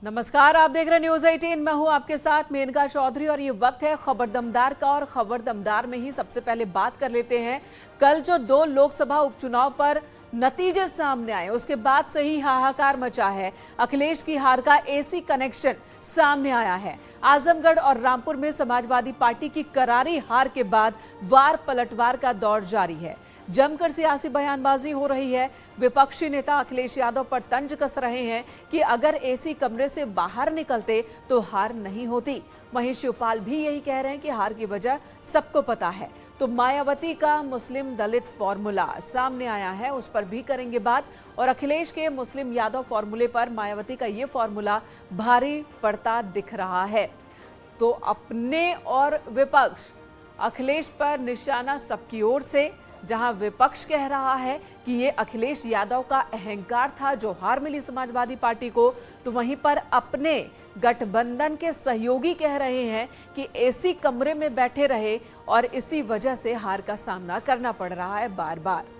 नमस्कार, आप देख रहे हैं न्यूज 18। मैं हूं आपके साथ मेनका चौधरी और ये वक्त है खबर दमदार का। और खबर दमदार में ही सबसे पहले बात कर लेते हैं कल जो 2 लोकसभा उपचुनाव पर नतीजे सामने आए उसके बाद से ही हाहाकार मचा है। अखिलेश की हार का एसी कनेक्शन सामने आया है। आजमगढ़ और रामपुर में समाजवादी पार्टी की करारी हार के बाद वार पलटवार का दौर जारी है। जमकर सियासी बयानबाजी हो रही है। विपक्षी नेता अखिलेश यादव पर तंज कस रहे हैं कि अगर एसी कमरे से बाहर निकलते तो हार नहीं होती। वहीं शिवपाल भी यही कह रहे हैं कि हार की वजह सबको पता है। तो मायावती का मुस्लिम दलित फॉर्मूला सामने आया है, उस पर भी करेंगे बात। और अखिलेश के मुस्लिम यादव फॉर्मूले पर मायावती का ये फॉर्मूला भारी पड़ता दिख रहा है। तो अपने और विपक्ष, अखिलेश पर निशाना सबकी ओर से। जहां विपक्ष कह रहा है कि ये अखिलेश यादव का अहंकार था जो हार मिली समाजवादी पार्टी को, तो वहीं पर अपने गठबंधन के सहयोगी कह रहे हैं कि एसी कमरे में बैठे रहे और इसी वजह से हार का सामना करना पड़ रहा है बार बार।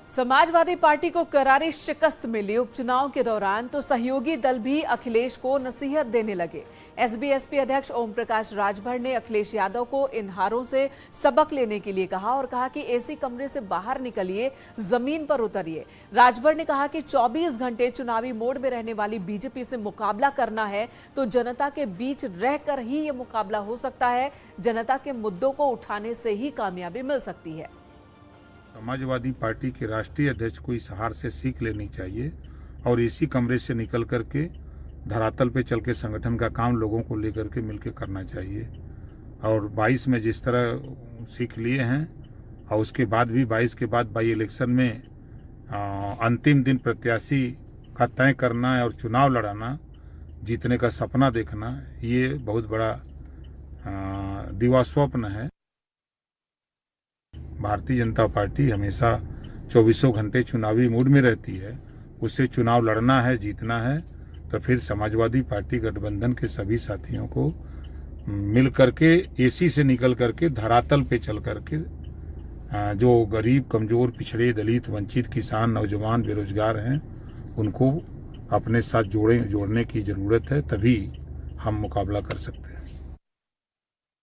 समाजवादी पार्टी को करारी शिकस्त मिली उपचुनाव के दौरान, तो सहयोगी दल भी अखिलेश को नसीहत देने लगे। एसबीएसपी अध्यक्ष ओम प्रकाश राजभर ने अखिलेश यादव को इन हारों से सबक लेने के लिए कहा और कहा कि एसी कमरे से बाहर निकलिए, जमीन पर उतरिए। राजभर ने कहा कि 24 घंटे चुनावी मोड में रहने वाली बीजेपी से मुकाबला करना है तो जनता के बीच रहकर ही ये मुकाबला हो सकता है। जनता के मुद्दों को उठाने से ही कामयाबी मिल सकती है। समाजवादी पार्टी के राष्ट्रीय अध्यक्ष को इस हार से सीख लेनी चाहिए और इसी कमरे से निकल करके धरातल पे चल के संगठन का काम लोगों को लेकर के मिलकर करना चाहिए। और 22 में जिस तरह सीख लिए हैं और उसके बाद भी 22 के बाद बाई इलेक्शन में अंतिम दिन प्रत्याशी का तय करना है और चुनाव लड़ाना, जीतने का सपना देखना, ये बहुत बड़ा दिवास्वप्न है। भारतीय जनता पार्टी हमेशा 24 घंटे चुनावी मूड में रहती है। उससे चुनाव लड़ना है, जीतना है, तो फिर समाजवादी पार्टी गठबंधन के सभी साथियों को मिल करके एसी से निकल करके धरातल पे चल करके जो गरीब, कमजोर, पिछड़े, दलित, वंचित, किसान, नौजवान, बेरोजगार हैं, उनको अपने साथ जोड़ने की जरूरत है, तभी हम मुकाबला कर सकते हैं।